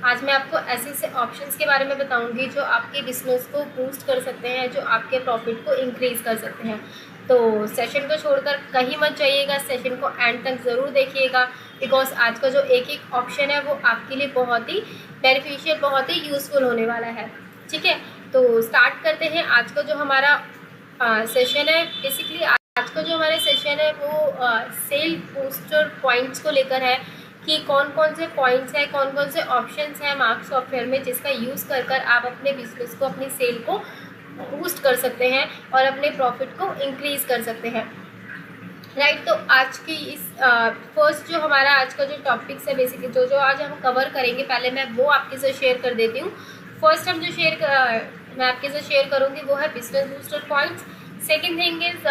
आज मैं आपको ऐसे ऐसे ऑप्शंस के बारे में बताऊंगी जो आपके बिजनेस को बूस्ट कर सकते हैं, जो आपके प्रॉफिट को इंक्रीज़ कर सकते हैं। तो सेशन को छोड़कर कहीं मत जाइएगा, सेशन को एंड तक ज़रूर देखिएगा, बिकॉज आज का जो एक एक ऑप्शन है वो आपके लिए बहुत ही बेनिफिशियल, बहुत ही यूज़फुल होने वाला है। ठीक है, तो स्टार्ट करते हैं आज का जो हमारा सेशन है। बेसिकली आज का जो हमारे सेशन है वो सेल बूस्टर पॉइंट्स को लेकर है कि कौन कौन से पॉइंट्स हैं, कौन कौन से ऑप्शंस हैं मार्क सॉफ्टवेयर में जिसका यूज़ कर कर आप अपने बिजनेस को, अपनी सेल को बूस्ट कर सकते हैं और अपने प्रॉफिट को इंक्रीज़ कर सकते हैं। राइट, तो आज की इस फर्स्ट जो हमारा आज का जो टॉपिक्स है, बेसिकली जो जो आज हम कवर करेंगे, पहले मैं वो आपके साथ शेयर कर देती हूँ। फर्स्ट हम जो मैं आपके साथ शेयर करूँगी वो है business booster points. Second thing is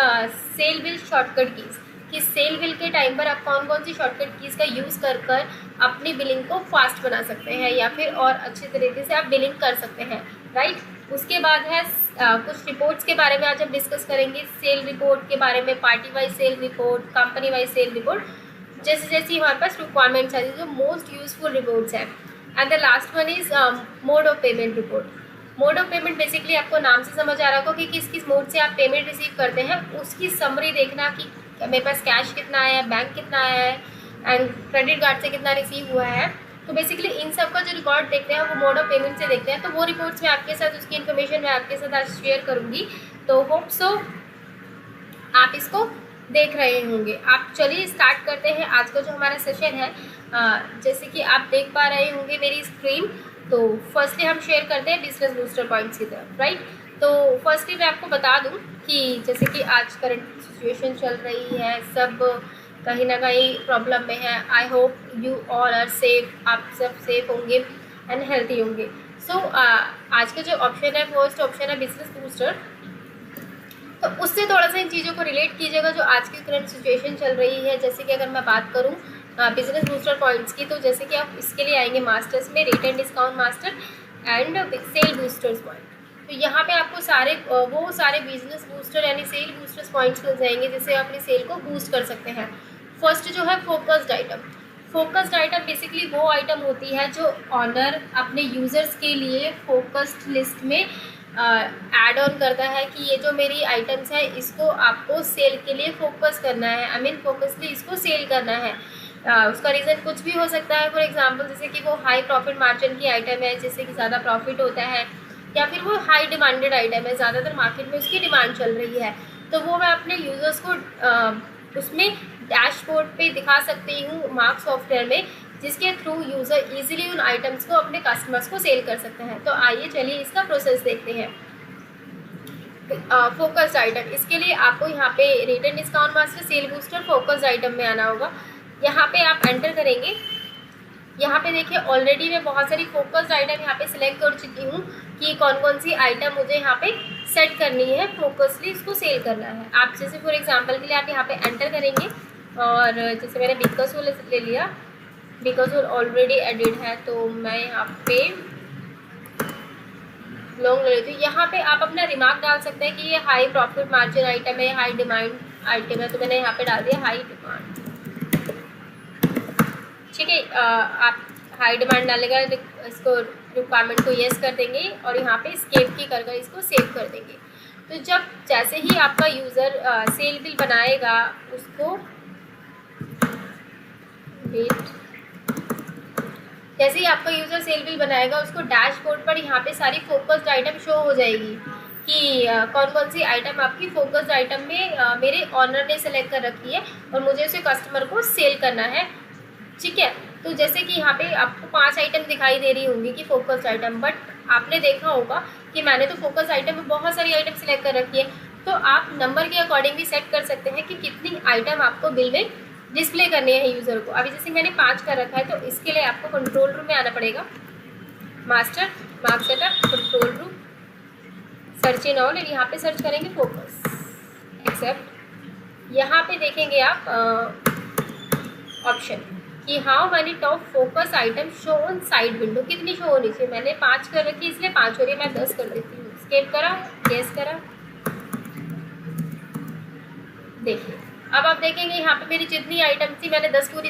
sale bill shortcut keys, कि सेल बिल के टाइम पर आप कौन कौन सी शॉर्टकट कीज़ का यूज़ कर कर अपनी बिलिंग को फास्ट बना सकते हैं या फिर और अच्छे तरीके से आप बिलिंग कर सकते हैं। राइट, उसके बाद है कुछ रिपोर्ट्स के बारे में आज हम डिस्कस करेंगे, सेल रिपोर्ट के बारे में, party wise sale report, company wise sale report, जैसे जैसे हमारे पास रिक्वायरमेंट्स है जो मोस्ट यूजफुल रिपोर्ट्स हैं। And the last one is mode of payment report. Mode of payment basically आपको नाम से समझ आ रहा होगा कि किस किस मोड से आप पेमेंट रिसीव करते हैं, उसकी समरी देखना कि मेरे पास कैश कितना आया है, बैंक कितना आया है एंड क्रेडिट कार्ड से कितना रिसीव हुआ है। तो बेसिकली इन सब का जो रिकॉर्ड देखते हैं वो मोड ऑफ पेमेंट से देखते हैं। तो वो रिपोर्ट्स मैं आपके साथ, उसकी इन्फॉर्मेशन मैं आपके साथ आज शेयर करूँगी। तो होप सो आप इसको देख रहे होंगे। आप चलिए स्टार्ट करते हैं आज का जो हमारा सेशन है। जैसे कि आप देख पा रहे होंगे मेरी स्क्रीन, तो फर्स्टली हम शेयर करते हैं बिजनेस बूस्टर पॉइंट्स की तरफ। राइट, तो फर्स्टली मैं आपको बता दूं कि जैसे कि आज करंट सिचुएशन चल रही है, सब कहीं ना कहीं प्रॉब्लम में है। I hope you all are safe, आप सब सेफ होंगे एंड हेल्थी होंगे। सो आज का जो ऑप्शन है, फर्स्ट ऑप्शन है बिजनेस बूस्टर। तो उससे थोड़ा सा इन चीज़ों को रिलेट कीजिएगा जो आज की करंट सिचुएशन चल रही है। जैसे कि अगर मैं बात करूँ बिजनेस बूस्टर पॉइंट्स की, तो जैसे कि आप इसके लिए आएंगे मास्टर्स में, rate and discount master and sale boosters point. तो यहाँ पे आपको वो सारे बिजनेस बूस्टर यानी सेल बूस्टर्स पॉइंट्स मिल जाएंगे जिससे आप अपनी सेल को बूस्ट कर सकते हैं। फर्स्ट जो है focused item. Focused item basically वो आइटम होती है जो ऑनर अपने यूज़र्स के लिए फोकस्ड लिस्ट में ऐड ऑन करता है कि ये जो मेरी आइटम्स है इसको आपको सेल के लिए फोकस करना है, आई मीन फोकसली इसको सेल करना है। उसका रीज़न कुछ भी हो सकता है। फॉर एग्जांपल जैसे कि वो हाई प्रॉफिट मार्जिन की आइटम है जिससे कि ज़्यादा प्रॉफिट होता है, या फिर वो हाई डिमांडेड आइटम है, ज़्यादातर मार्केट में उसकी डिमांड चल रही है। तो वो मैं अपने यूज़र्स को उसमें डैशबोर्ड पे दिखा सकती हूँ मार्क सॉफ्टवेयर में, जिसके थ्रू यूज़र इजीली उन आइटम्स को अपने कस्टमर्स को सेल कर सकते हैं। तो आइए चलिए इसका प्रोसेस देखते हैं। फोकस्ड आइटम, इसके लिए आपको यहाँ पे rate and discount master, sale booster, focused item में आना होगा। यहाँ पे आप एंटर करेंगे। यहाँ पे देखिए ऑलरेडी मैं बहुत सारी फोकस्ड आइटम यहाँ पे सिलेक्ट कर चुकी हूँ कि कौन कौन सी आइटम मुझे यहाँ पे सेट करनी है, फोकसली इसको सेल करना है। आप जैसे फॉर एग्जांपल के लिए आप यहाँ पे एंटर करेंगे और जैसे मैंने बिकॉज़फुल ले लिया, बिकॉज़फुल ऑलरेडी एडिड है, तो मैं यहाँ पे लॉन्ग ले लेती हूँ। यहाँ पे आप अपना रिमार्क डाल सकते हैं कि ये हाई प्रॉफिट मार्जिन आइटम है, हाई डिमांड आइटम है, तो मैंने यहाँ पे डाल दिया हाई डिमांड। ठीक है, आप हाई डिमांड डालेगा, इसको रिक्वायरमेंट को येस कर देंगे और यहाँ पे स्केप की कर इसको सेव कर देंगे। तो जब जैसे ही आपका यूज़र सेल बिल बनाएगा उसको जैसे ही आपका यूज़र सेल बिल बनाएगा उसको डैशबोर्ड पर यहाँ पे सारी फोकस्ड आइटम शो हो जाएगी कि कौन कौन सी आइटम आपकी फोकस्ड आइटम में मेरे ऑनर ने सेलेक्ट कर रखी है और मुझे उसे कस्टमर को सेल करना है। ठीक है, तो जैसे कि यहाँ पे आपको 5 आइटम दिखाई दे रही होंगी कि फोकस्ड आइटम, बट आपने देखा होगा कि मैंने तो फोकस्ड आइटम में बहुत सारी आइटम सेलेक्ट कर रखी है। तो आप नंबर के अकॉर्डिंग भी सेट कर सकते हैं कि कितनी आइटम आपको बिल में डिस्प्ले करनी है यूज़र को। अभी जैसे मैंने 5 कर रखा है, तो इसके लिए आपको कंट्रोल रूम में आना पड़ेगा। Master, mark setup, control room, search in all, यहाँ पे सर्च करेंगे फोकस, एक्सेप्ट। यहाँ पे देखेंगे आप ऑप्शन कि how many top focus item show on side window, कितनी शो होनी चाहिए। मैंने 5 कर रखी है इसलिए 5 हो रही है, मैं 10 कर देती हूँ। स्केप करा, येस करा, देखिए अब आप देखेंगे यहाँ पे मेरी जितनी आइटम थी मैंने 10 पूरी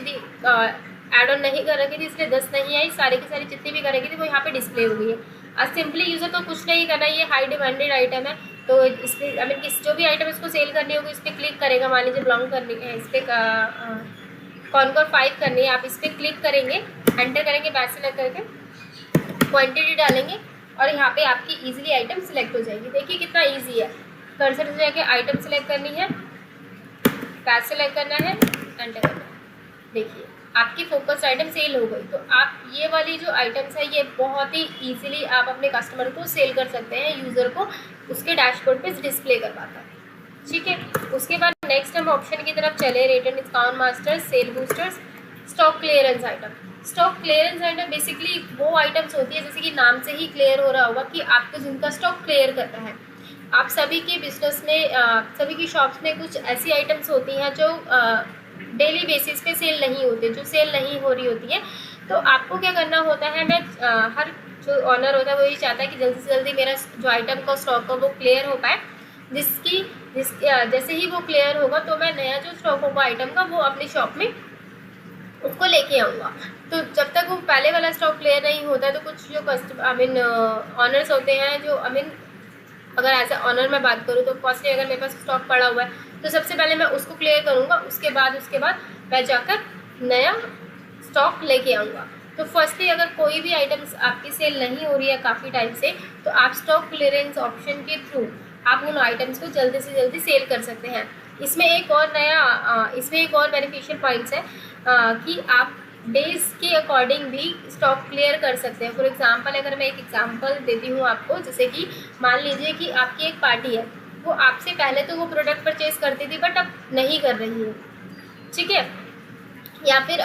ऐड ऑन नहीं कर रखी थी इसलिए 10 नहीं आई, सारी की सारी जितनी भी कर रखी थी वो यहाँ पे डिस्प्ले हो गई है। अब सिंपली यूज़र को कुछ नहीं करना, ये हाई डिमांडेड आइटम है तो इस पर आई मीन किस जो भी आइटम इसको सेल करनी होगी इस पर क्लिक करेगा। मान लीजिए बिलोंग करनी है, इस पर कॉनकोर 5 करनी है, आप इस पर क्लिक करेंगे, एंटर करेंगे, बैच सेलेक्ट करके क्वांटिटी डालेंगे और यहाँ पे आपकी इजीली आइटम सिलेक्ट हो जाएगी। देखिए कितना इजी है, कर्सर से जाके आइटम सेलेक्ट करनी है, बैच सेलेक्ट करना है, एंटर करना है। देखिए आपकी फोकस आइटम सेल हो गई। तो आप ये वाली जो आइटम्स है ये बहुत ही इजीली आप अपने कस्टमर को सेल कर सकते हैं, यूज़र को उसके डैशबोर्ड पे डिस्प्ले करवाता है। ठीक है, उसके बाद नेक्स्ट हम ऑप्शन की तरफ चले, return discount masters, sale boosters, stock clearance item. Stock clearance item basically वो आइटम्स होती है जैसे कि नाम से ही क्लियर हो रहा होगा कि आपको जिनका स्टॉक क्लियर करना है। आप सभी के बिजनेस में सभी की शॉप्स में कुछ ऐसी आइटम्स होती हैं जो डेली बेसिस पे सेल नहीं होती, जो सेल नहीं हो रही होती है। तो आपको क्या करना होता है, मैं हर जो ऑनर होता है वो ये चाहता है कि जल्दी से जल्दी मेरा जो आइटम का स्टॉक हो वो क्लियर हो पाए, जैसे ही वो क्लियर होगा तो मैं नया जो स्टॉक होगा आइटम का वो अपनी शॉप में उसको लेके आऊँगा। तो जब तक वो पहले वाला स्टॉक क्लियर नहीं होता है तो कुछ जो कस्टमर ऑनर्स होते हैं जो अगर एज ए ऑनर मैं बात करूँ तो फर्स्टली अगर मेरे पास स्टॉक पड़ा हुआ है तो सबसे पहले मैं उसको क्लियर करूँगा, उसके बाद मैं जाकर नया स्टॉक लेके आऊँगा। तो फर्स्टली अगर कोई भी आइटम्स आपकी सेल नहीं हो रही है काफ़ी टाइम से तो आप स्टॉक क्लियरेंस ऑप्शन के थ्रू आप उन आइटम्स को जल्दी से जल्दी सेल कर सकते हैं। इसमें एक और बेनिफिशियल पॉइंट्स है कि आप डेज के अकॉर्डिंग भी स्टॉक क्लियर कर सकते हैं। फॉर एग्जांपल अगर मैं एक एग्जांपल देती हूँ आपको, जैसे कि मान लीजिए कि आपकी एक पार्टी है, वो आपसे पहले तो वो प्रोडक्ट परचेज करती थी बट अब नहीं कर रही है, ठीक है, या फिर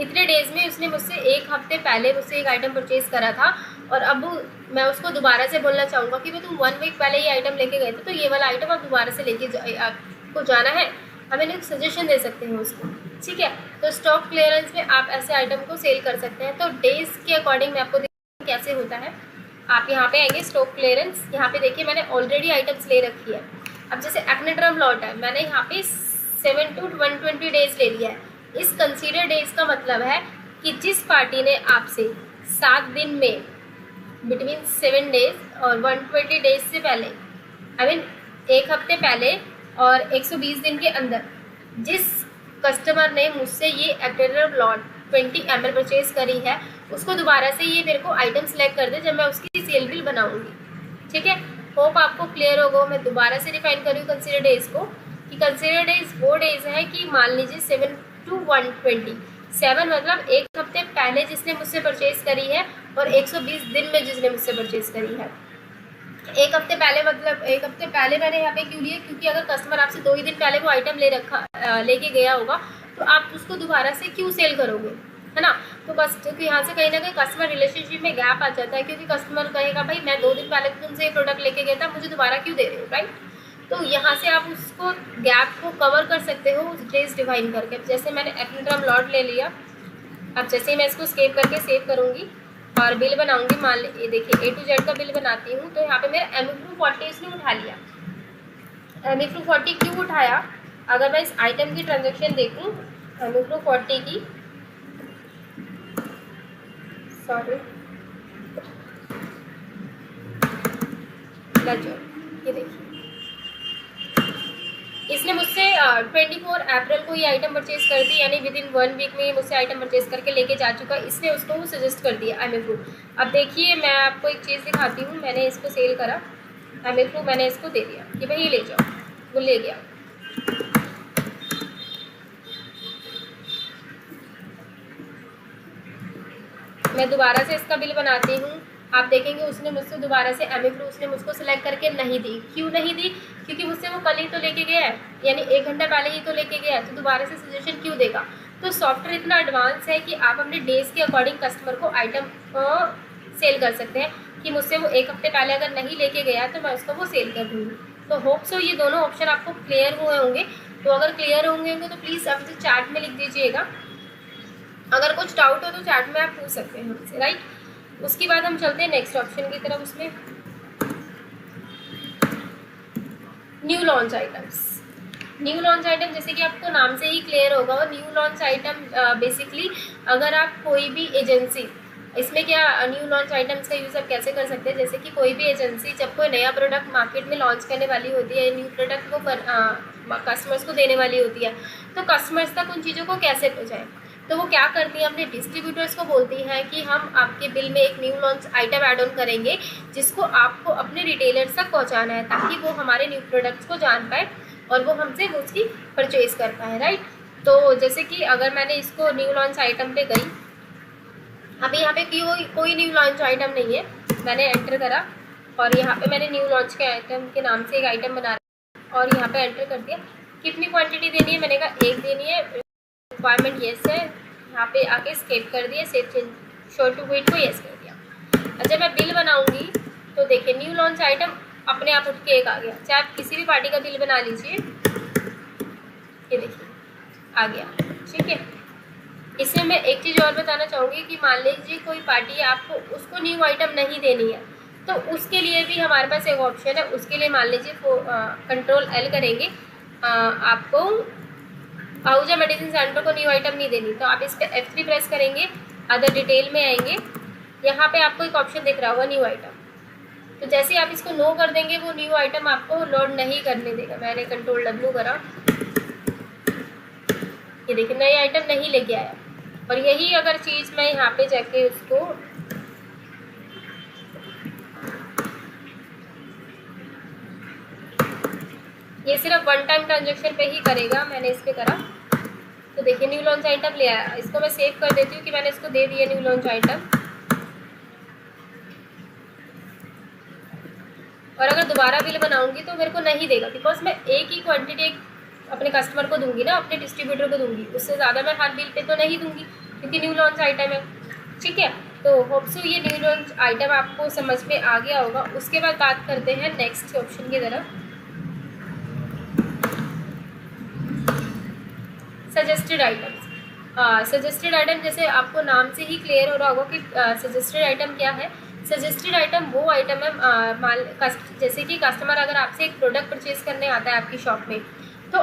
इतने डेज में उसने मुझसे एक हफ्ते पहले मुझसे एक आइटम परचेज करा था और अब मैं उसको दोबारा से बोलना चाहूँगा कि तुम 1 वीक पहले ये आइटम लेके गए थे तो ये वाला आइटम आप दोबारा से लेके आपको जाना है, हमें एक सजेशन दे सकते हैं उसको। ठीक है, तो स्टॉक क्लियरेंस में आप ऐसे आइटम को सेल कर सकते हैं। तो डेज के अकॉर्डिंग मैं आपको देखिए कैसे होता है। आप यहाँ पे आएंगे स्टॉक क्लियरेंस, यहाँ पे देखिए मैंने ऑलरेडी आइटम्स ले रखी है। अब जैसे एक्नेड्रम लॉट है, मैंने यहाँ पे 7 to 120 डेज ले लिया है। इस कंसीडर डेज का मतलब है कि जिस पार्टी ने आपसे 7 दिन में बिटवीन 7 डेज और 120 डेज से पहले आई मीन एक हफ्ते पहले और 120 दिन के अंदर जिस कस्टमर ने मुझसे ये एक्नेड्रम लॉट 20 ml परचेज करी है उसको दोबारा से ये मेरे को आइटम सेलेक्ट कर दे जब मैं उसकी सेल बिल बनाऊंगी। ठीक है, होप आपको क्लियर होगा। मैं दोबारा से डिफाइन करूँ कंसीडर डेज को कि कंसीडर डेज वो डेज है कि मान लीजिए 7 to 120, 7 मतलब एक हफ्ते पहले जिसने मुझसे परचेज करी है और 120 दिन में जिसने मुझसे परचेज करी है। एक हफ्ते पहले मतलब एक हफ्ते पहले मैंने यहाँ पे क्यों लिया, क्योंकि अगर कस्टमर आपसे 2 ही दिन पहले वो आइटम लेके गया होगा तो आप उसको दोबारा से क्यों सेल करोगे, है ना। तो बस क्योंकि यहाँ से कहीं ना कहीं कस्टमर रिलेशनशिप में गैप आ जाता है, क्योंकि कस्टमर कहेगा भाई मैं 2 दिन पहले तुमसे ये प्रोडक्ट लेके गया था, मुझे दोबारा क्यों दे रहे हो, राइट। तो यहाँ से आप उसको गैप को कवर कर सकते हो उस डेज डिफाइन करके। जैसे मैंने एक्नेड्रम लॉट ले लिया, अब जैसे ही मैं इसको स्केप करके सेव करूँगी और बिल बनाऊंगी, मान लीजिए देखिए A to Z का बिल बनाती हूँ तो यहाँ पे मेरा MFRU 40 इसने उठा लिया। MFRU 40 क्यों उठाया, अगर मैं इस आइटम की ट्रांजेक्शन देखूँ MFRU 40 की, सॉरी ये देखिए इसने मुझसे 24 अप्रैल को ये आइटम परचेज कर दी, यानी विद इन 1 वीक में ये मुझसे आइटम परचेज करके लेके जा चुका। इसने उसको वो सजेस्ट कर दिया MFRU। अब देखिए मैं आपको एक चीज़ दिखाती हूँ, मैंने इसको सेल करा, MFRU मैंने इसको दे दिया कि भाई ये ले जाओ, वो ले गया। मैं दोबारा से इसका बिल बनाती हूँ, आप देखेंगे उसने मुझसे दोबारा से MFRU उसने मुझको सिलेक्ट करके नहीं दी। क्यों नहीं दी, क्योंकि मुझसे वो कल ही तो लेके गया है, यानी 1 घंटा पहले ही तो लेके गया है, तो दोबारा से सजेशन क्यों देगा। तो सॉफ्टवेयर इतना एडवांस है कि आप अपने डेज के अकॉर्डिंग कस्टमर को आइटम सेल कर सकते हैं कि मुझसे वो 1 हफ्ते पहले अगर नहीं लेके गया तो मैं उसको वो सेल कर दूँगी। तो होप सो ये दोनों ऑप्शन आपको क्लियर हुए होंगे। तो अगर क्लियर होंगे तो प्लीज़ आप मुझे चैट में लिख दीजिएगा, अगर कुछ डाउट हो तो चैट में आप पूछ सकते हैं हमसे, राइट। उसके बाद हम चलते हैं नेक्स्ट ऑप्शन की तरफ, उसमें new launch items. New launch item जैसे कि आपको नाम से ही क्लियर होगा, और न्यू लॉन्च आइटम बेसिकली अगर आप कोई भी एजेंसी, इसमें क्या न्यू लॉन्च आइटम्स का यूज़ आप कैसे कर सकते हैं, जैसे कि कोई भी एजेंसी जब कोई नया प्रोडक्ट मार्केट में लॉन्च करने वाली होती है, न्यू प्रोडक्ट को कस्टमर्स को देने वाली होती है, तो कस्टमर्स तक उन चीज़ों को कैसे पहुँचाएं, तो वो क्या करती हैं, अपने डिस्ट्रीब्यूटर्स को बोलती हैं कि हम आपके बिल में एक new launch item add on करेंगे जिसको आपको अपने रिटेलर्स तक पहुंचाना है, ताकि वो हमारे न्यू प्रोडक्ट्स को जान पाए और वो हमसे वो उसकी परचेज कर पाए, राइट। तो जैसे कि अगर मैंने इसको न्यू लॉन्च आइटम पे गई, अभी यहाँ पे कोई न्यू लॉन्च आइटम नहीं है, मैंने एंटर करा और यहाँ पे मैंने न्यू लॉन्च के आइटम के नाम से एक आइटम बना रहा और यहाँ पे एंटर कर दिया। कितनी क्वांटिटी देनी है, मैंने कहा 1 देनी है, रिक्वायरमेंट येस है, यहाँ पे आके स्केप कर दिया, save change show to wait को येस कर दिया। अच्छा मैं बिल बनाऊँगी तो देखिए न्यू लॉन्च आइटम अपने आप उठ के एक आ गया, चाहे आप किसी भी पार्टी का बिल बना लीजिए, ये देखिए आ गया, ठीक है। इसमें मैं एक चीज़ और बताना चाहूँगी कि मान लीजिए कोई पार्टी आपको उसको न्यू आइटम नहीं देनी है, तो उसके लिए भी हमारे पास एक ऑप्शन है। उसके लिए मान लीजिए कंट्रोल L करेंगे, आपको आहूजा मेडिसिन सेंटर को न्यू आइटम नहीं देनी, तो आप इस पर F3 प्रेस करेंगे, अदर डिटेल में आएंगे, यहाँ पे आपको एक ऑप्शन दिख रहा होगा न्यू आइटम, तो जैसे ही आप इसको नो कर देंगे वो न्यू आइटम आपको लोड नहीं करने देगा। मैंने कंट्रोल W करा, ये देखिए नया आइटम नहीं लेके आया। और यही अगर चीज़ मैं यहाँ पे जाके उसको ये सिर्फ 1 टाइम ट्रांजेक्शन पे ही करेगा, मैंने इस पे करा तो देखिए न्यू लॉन्च आइटम ले आया। इसको मैं सेव कर देती हूँ कि मैंने इसको दे दिया न्यू लॉन्च आइटम, और अगर दोबारा बिल बनाऊंगी तो मेरे को नहीं देगा, बिकॉज मैं एक ही क्वांटिटी अपने कस्टमर को दूंगी ना, अपने डिस्ट्रीब्यूटर को दूंगी, उससे ज़्यादा मैं हर बिल पे तो नहीं दूंगी क्योंकि न्यू लॉन्च आइटम है, ठीक है। तो होप सो ये न्यू लॉन्च आइटम आपको समझ में आ गया होगा। उसके बाद बात करते हैं नेक्स्ट ऑप्शन की तरफ, सजेस्टेड आइटम्स। सजेस्टेड आइटम जैसे आपको नाम से ही क्लियर हो रहा होगा कि सजेस्टेड आइटम क्या है। सजेस्टेड आइटम वो आइटम है जैसे कि कस्टमर अगर आपसे एक प्रोडक्ट परचेज करने आता है आपकी शॉप में, तो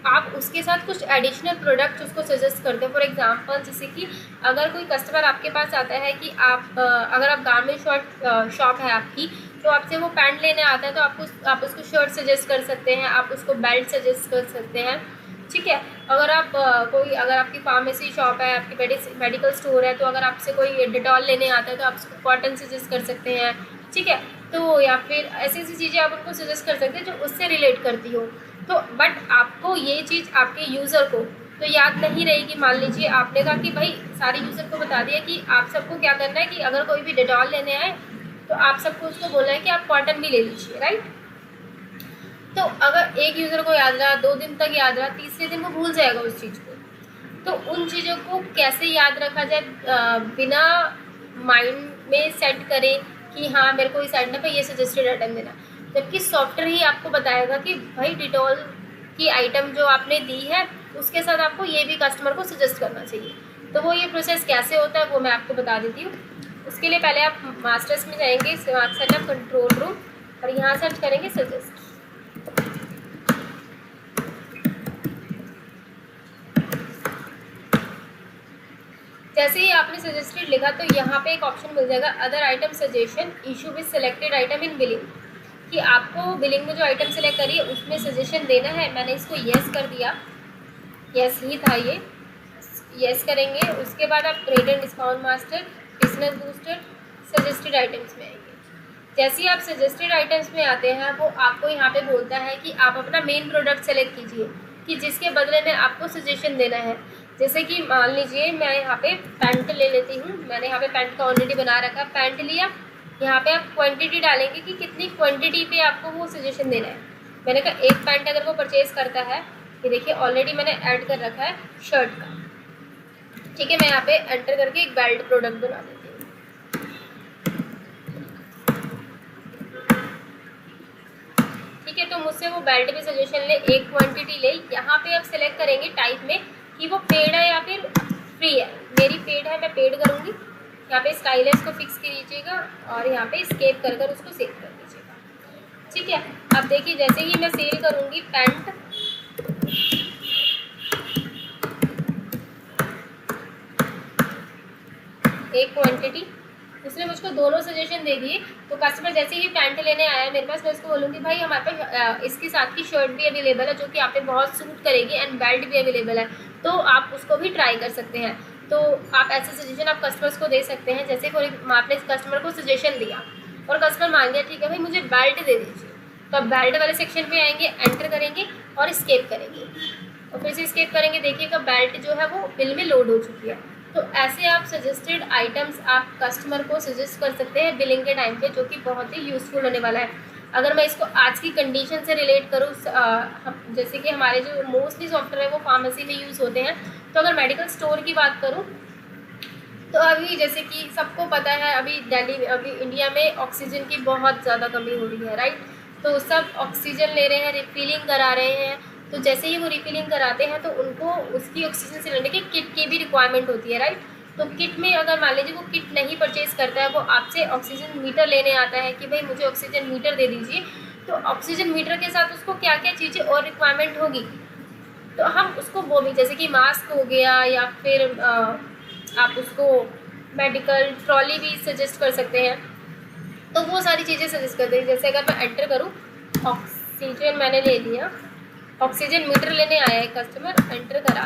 आप उसके साथ कुछ एडिशनल प्रोडक्ट उसको सजेस्ट करते हैं। फॉर एग्जांपल जैसे कि अगर कोई कस्टमर आपके पास आता है कि अगर आप गारमेंट शॉप है आपकी, तो आपसे वो पैंट लेने आता है, तो आप उसको शर्ट सजेस्ट कर सकते हैं, आप उसको बेल्ट सजेस्ट कर सकते हैं, ठीक है। अगर आपकी फार्मेसी शॉप है, आपकी मेडिकल स्टोर है, तो अगर आपसे कोई डिटॉल लेने आता है तो आप उसको कॉटन सजेस्ट कर सकते हैं, ठीक है। तो या फिर ऐसी चीज़ें आप उनको सजेस्ट कर सकते हैं जो उससे रिलेट करती हो। तो बट आपको ये चीज़ आपके यूज़र को तो याद नहीं रहेगी। मान लीजिए आपने कहा कि भाई सारे यूज़र को बता दिया कि आप सबको क्या करना है कि अगर कोई भी डिटॉल लेने आए तो आप सबको उसको बोलना है कि आप कॉटन भी ले लीजिए, राइट। तो अगर एक यूज़र को याद रहा, 2 दिन तक याद रहा, तीसरे दिन वो भूल जाएगा उस चीज़ को। तो उन चीज़ों को कैसे याद रखा जाए बिना माइंड में सेट करें कि हाँ मेरे को इस आइटम पे ये सजेस्टेड आइटम देना, जबकि सॉफ्टवेयर ही आपको बताएगा कि भाई डिटॉल की आइटम जो आपने दी है उसके साथ आपको ये भी कस्टमर को सजेस्ट करना चाहिए। तो वो ये प्रोसेस कैसे होता है वो मैं आपको बता देती हूँ। उसके लिए पहले आप मास्टर्स में जाएंगे, स्मार्ट सेटअप कंट्रोल रूम, और यहाँ सर्च करेंगे सजेस्ट। जैसे ही आपने सजेस्टेड लिखा तो यहाँ पे एक ऑप्शन मिल जाएगा other item suggestion issue with selected item in billing, कि आपको बिलिंग में जो आइटम सेलेक्ट करिए उसमें सजेशन देना है। मैंने इसको येस कर दिया, येस ही था ये, येस करेंगे। उसके बाद आप trade and discount master, business booster, suggested items में आएंगे। जैसे ही आप सजेस्टेड आइटम्स में आते हैं वो आपको यहाँ पे बोलता है कि आप अपना मेन प्रोडक्ट सेलेक्ट कीजिए कि जिसके बदले में आपको सजेशन देना है। जैसे कि मान लीजिए मैं यहाँ पे पैंट ले लेती हूँ, मैंने यहाँ पे पैंट का ऑलरेडी बना रखा है, पैंट लिया। यहाँ पे आप क्वांटिटी डालेंगे कि कितनी क्वांटिटी पे आपको वो सजेशन देना है। मैंने कहा एक पैंट अगर वो परचेज़ करता है, ये देखिए ऑलरेडी मैंने ऐड कर रखा है शर्ट का, ठीक है। मैं यहाँ पे एंटर करके एक बेल्ट प्रोडक्ट बना देती हूँ, ठीक है। तो मुझसे वो बेल्ट पे सजेशन ले, एक क्वांटिटी ले। यहाँ पे आप सिलेक्ट करेंगे टाइप में कि वो पेड है या फिर फ्री है। मेरी पेड है, मैं पेड करूँगी। यहाँ पे स्टाइलस को फिक्स कीजिएगा और यहाँ पे स्केप कर कर उसको सेव कर दीजिएगा, ठीक है। अब देखिए जैसे ही मैं सेल करूँगी पैंट, एक क्वांटिटी, उसने मुझको दोनों सजेशन दे दिए। तो कस्टमर जैसे ही पैंट लेने आया मेरे पास, मैं उसको बोलूँगी भाई हमारे पास इसके साथ की शर्ट भी अवेलेबल है जो कि आप पे बहुत सूट करेगी एंड बेल्ट भी अवेलेबल है, तो आप उसको भी ट्राई कर सकते हैं। तो आप ऐसे सजेशन आप कस्टमर्स को दे सकते हैं। जैसे आपने कस्टमर को सजेशन दिया और कस्टमर मान गया ठीक है भाई मुझे बेल्ट दे दीजिए, तो आप बेल्ट वाले सेक्शन पे आएंगे, एंटर करेंगे और स्केप करेंगे और फिर से स्केप करेंगे। देखिएगा बेल्ट जो है वो बिल में लोड हो चुकी है। तो ऐसे आप सजेस्टेड आइटम्स आप कस्टमर को सजेस्ट कर सकते हैं बिलिंग के टाइम पे, जो कि बहुत ही यूज़फुल होने वाला है। अगर मैं इसको आज की कंडीशन से रिलेट करूँ, जैसे कि हमारे जो मोस्टली सॉफ्टवेयर है वो फार्मेसी में यूज़ होते हैं, तो अगर मेडिकल स्टोर की बात करूँ तो अभी जैसे कि सबको पता है अभी इंडिया में ऑक्सीजन की बहुत ज़्यादा कमी हो रही है, राइट। तो सब ऑक्सीजन ले रहे हैं, रिफिलिंग करा रहे हैं। तो जैसे ही वो रिफिलिंग कराते हैं तो उनको उसकी ऑक्सीजन सिलेंडर की किट की भी रिक्वायरमेंट होती है, राइट। तो किट में अगर मान लीजिए वो किट नहीं परचेज करता है, वो आपसे ऑक्सीजन मीटर लेने आता है कि भाई मुझे ऑक्सीजन मीटर दे दीजिए, तो ऑक्सीजन मीटर के साथ उसको क्या क्या चीज़ें और रिक्वायरमेंट होगी, तो हम उसको वो भी जैसे कि मास्क हो गया या फिर आप उसको मेडिकल ट्रॉली भी सजेस्ट कर सकते हैं। तो वो सारी चीज़ें सजेस्ट करते हैं। जैसे अगर मैं एंटर करूँ, ऑक्सीजन मैंने ले लिया, ऑक्सीजन मीटर लेने आया है कस्टमर, एंटर करा,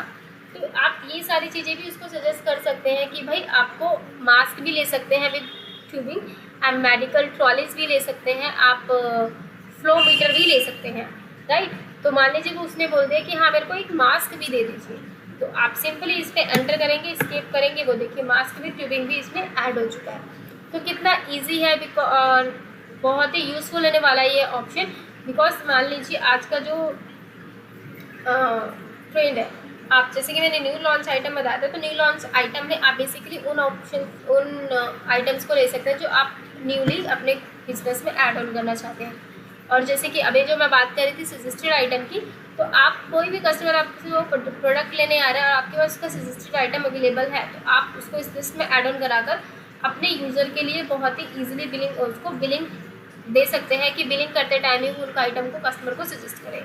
तो आप ये सारी चीज़ें भी उसको सजेस्ट कर सकते हैं कि भाई आपको मास्क भी ले सकते हैं विद ट्यूबिंग, आप मेडिकल ट्रॉलीज भी ले सकते हैं, आप फ्लो मीटर भी ले सकते हैं, राइट। तो मान लीजिए वो उसने बोल दिया कि हाँ मेरे को एक मास्क भी दे दीजिए, तो आप सिंपली इस पर एंटर करेंगे, स्केप करेंगे, वो देखिए मास्क भी ट्यूबिंग भी इसमें ऐड हो चुका है। तो कितना ईजी है और बहुत ही यूज़फुल होने वाला है ये ऑप्शन। बिकॉज मान लीजिए आज का जो ट्रेंड है, आप जैसे कि मैंने न्यू लॉन्च आइटम बताया था, तो न्यू लॉन्च आइटम में आप बेसिकली उन आइटम्स को ले सकते हैं जो आप न्यूली अपने बिजनेस में ऐड ऑन करना चाहते हैं। और जैसे कि अभी जो मैं बात कर रही थी सजेस्टेड आइटम की, तो आप कोई भी कस्टमर आपसे वो प्रोडक्ट लेने आ रहा है और आपके पास उसका सजेस्टेड आइटम अवेलेबल है, तो आप उसको इस लिस्ट में ऐड ऑन कराकर अपने यूज़र के लिए बहुत ही ईजिली बिलिंग दे सकते हैं कि बिलिंग करते टाइम ही उनका आइटम को कस्टमर को सजेस्ट करें।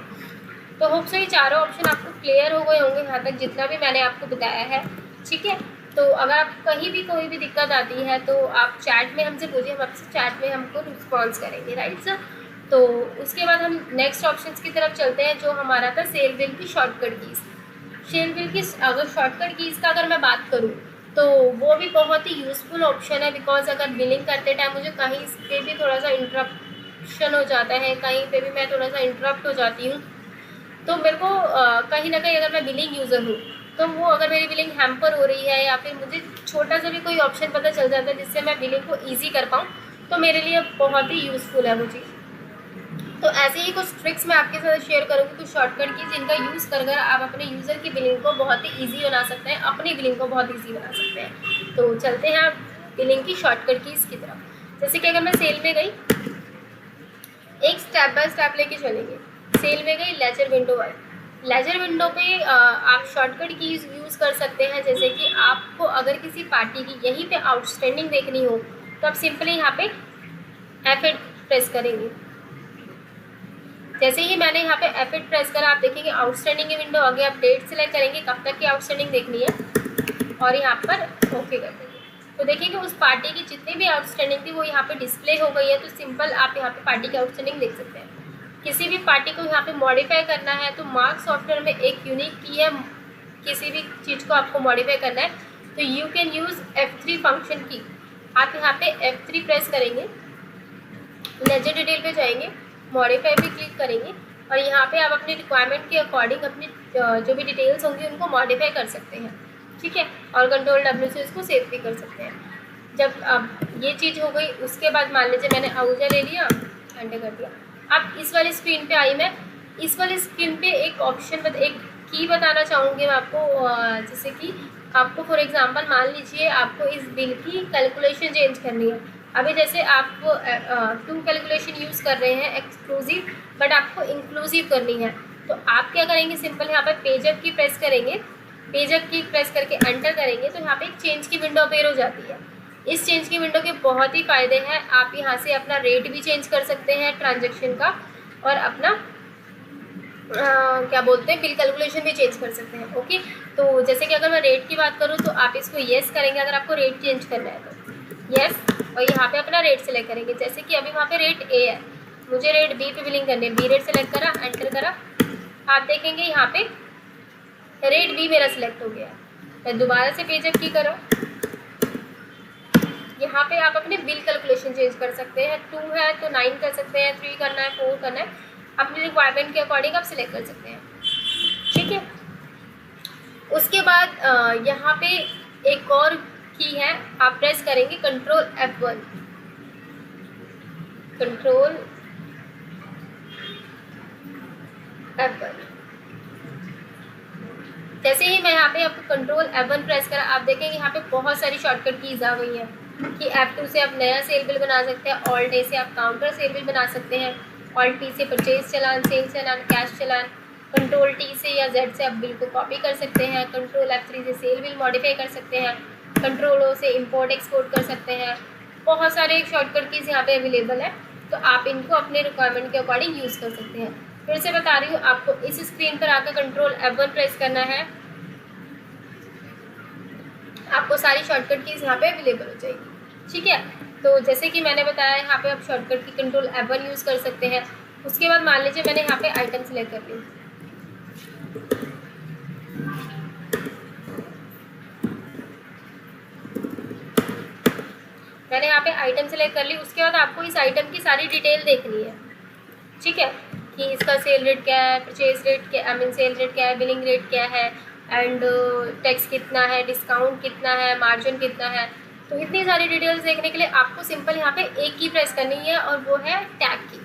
तो होप सो ये चारों ऑप्शन आपको क्लियर हो गए होंगे यहाँ तक जितना भी मैंने आपको बताया है, ठीक है। तो अगर आपको कहीं भी कोई भी दिक्कत आती है तो आप चैट में हमसे पूछिए, हम आपसे चैट में हमको रिस्पॉन्स करेंगे, राइट सर। तो उसके बाद हम नेक्स्ट ऑप्शंस की तरफ चलते हैं जो हमारा था सेल बिल की शॉर्टकट कीज़। सेल बिल की अगर शॉर्टकट कीज़ का अगर मैं बात करूँ तो वो भी बहुत ही यूज़फुल ऑप्शन है। बिकॉज अगर बिलिंग करते टाइम मुझे कहीं पे भी थोड़ा सा इंटरप्शन हो जाता है, कहीं पे भी मैं थोड़ा सा इंटरप्ट हो जाती हूँ, तो मेरे को कहीं ना कहीं अगर मैं बिलिंग यूज़र हूँ तो वो अगर मेरी बिलिंग हैम्पर हो रही है या फिर मुझे छोटा सा भी कोई ऑप्शन पता चल जाता है जिससे मैं बिलिंग को ईजी कर पाऊँ, तो मेरे लिए बहुत ही यूज़फुल है वो चीज़। तो ऐसे ही कुछ ट्रिक्स मैं आपके साथ शेयर करूँगी, कुछ शॉर्टकट की जिनका यूज़ कर आप अपने यूज़र की बिलिंग को बहुत ही ईजी बना सकते हैं, अपनी बिलिंग को बहुत ईजी बना सकते हैं। तो चलते हैं बिलिंग की शॉर्टकट कीज़ की तरफ। जैसे कि अगर मैं सेल में गई, एक स्टेप बाय स्टेप लेके चलेंगे। सेल में गई, लेजर विंडो है, लेजर विंडो पे आप शॉर्टकट कीज़ यूज़ कर सकते हैं। जैसे कि आपको अगर किसी पार्टी की यहीं पे आउटस्टैंडिंग देखनी हो तो आप सिंपली यहाँ पे F8 प्रेस करेंगे। जैसे ही मैंने यहाँ पे F8 प्रेस करा, आप देखेंगे आउटस्टैंडिंग की विंडो आ गई। आप डेट सेलेक्ट करेंगे कब तक की आउटस्टैंडिंग देखनी है और यहाँ पर ओके कर देंगे। तो देखिए उस पार्टी की जितनी भी आउटस्टैंडिंग थी वो यहाँ पे डिस्प्ले हो गई है। तो सिंपल आप यहाँ पे पार्टी की आउटस्टैंडिंग देख सकते हैं। किसी भी पार्टी को यहाँ पे मॉडिफाई करना है तो मार्क सॉफ्टवेयर में एक यूनिक की है, किसी भी चीज़ को आपको मॉडिफाई करना है तो you can use F3 function की। आप यहाँ पे F3 प्रेस करेंगे, लेजर डिटेल पे जाएंगे, मॉडिफाई पे क्लिक करेंगे और यहाँ पे आप अपनी रिक्वायरमेंट के अकॉर्डिंग अपनी जो भी डिटेल्स होंगी उनको मॉडिफाई कर सकते हैं, ठीक है। और कंट्रोल W से इसको सेव भी कर सकते हैं। जब अब ये चीज़ हो गई, उसके बाद मान लीजिए मैंने आहूजा ले लिया, एंटर कर दिया। अब इस वाली स्क्रीन पे आई मैं, इस वाली स्क्रीन पे एक ऑप्शन एक की बताना चाहूँगी मैं आपको। जैसे कि आपको फॉर एग्जांपल मान लीजिए आपको इस बिल की कैलकुलेशन चेंज करनी है। अभी जैसे आप 2 कैलकुलेशन यूज़ कर रहे हैं एक्सक्लूसिव, बट आपको इंक्लूसिव करनी है, तो आप क्या करेंगे, सिंपल यहाँ पर पेजअप की प्रेस करेंगे, पेजअप की प्रेस करके एंटर करेंगे तो यहाँ पे एक चेंज की विंडो अपेयर हो जाती है। इस चेंज की विंडो के बहुत ही फ़ायदे हैं। आप यहाँ से अपना रेट भी चेंज कर सकते हैं ट्रांजैक्शन का और अपना क्या बोलते हैं बिल कैलकुलेशन भी चेंज कर सकते हैं, ओके। तो जैसे कि अगर मैं रेट की बात करूँ तो आप इसको येस करेंगे अगर आपको रेट चेंज करना है तो येस, और यहाँ पे अपना रेट सेलेक्ट करेंगे। जैसे कि अभी वहाँ पे रेट ए है, मुझे रेट बी पे बिलिंग करनी है, बी रेट सेलेक्ट करा, एंटर करा, आप देखेंगे यहाँ पे रेट बी मेरा सिलेक्ट हो गया। मैं दोबारा से पेज अप की करो, यहाँ पे आप अपने बिल कैलकुलेशन चेंज कर सकते हैं, 2 है तो 9 कर सकते हैं, 3 करना है, 4 करना है, अपनी रिक्वायरमेंट के अकॉर्डिंग आप सिलेक्ट कर सकते हैं। ठीक है, उसके बाद यहाँ पे एक और की है, आप प्रेस करेंगे कंट्रोल F1, कंट्रोल F1। जैसे ही मैं यहाँ पे आपको कंट्रोल F1 प्रेस करा, आप देखेंगे यहाँ पे बहुत सारी शॉर्टकट कीज आ गई हैं कि F2 से आप नया सेल बिल बना सकते हैं, ऑल्ट ए से आप काउंटर सेल बिल बना सकते हैं, ऑल्ट टी से परचेज चलान, सेल चलान, कैश चलान, कंट्रोल टी से या जेड से आप बिल को कॉपी कर सकते हैं, कंट्रोल F3 से सेल बिल मॉडिफाई कर सकते हैं, कंट्रोल ओ से इंपोर्ट एक्सपोर्ट कर सकते हैं। बहुत सारे शॉर्टकट कीज यहाँ पे अवेलेबल है, तो आप इनको अपने रिक्वायरमेंट के अकॉर्डिंग यूज़ कर सकते हैं। फिर से बता रही हूँ, आपको इस स्क्रीन पर आकर कंट्रोल F1 प्रेस करना है, आपको सारी शॉर्टकट कीज यहाँ पे अवेलेबल हो जाएगी। ठीक है, तो जैसे कि मैंने बताया यहाँ पे आप शॉर्टकट की कंट्रोल F1 यूज़ कर सकते हैं। उसके बाद मान लीजिए मैंने यहाँ पे आइटम सेलेक्ट कर ली, मैंने यहाँ पे आइटम सेलेक्ट कर ली। उसके बाद आपको इस आइटम की सारी डिटेल देखनी है। ठीक है, कि इसका सेल रेट क्या है, परचेज रेट क्या, आई मीन सेल रेट क्या है, बिलिंग रेट क्या है, एंड टैक्स कितना है, डिस्काउंट कितना है, मार्जिन कितना है। तो इतनी सारी डिटेल्स देखने के लिए आपको सिंपल यहाँ पे एक की प्रेस करनी है, और वो है टैब की।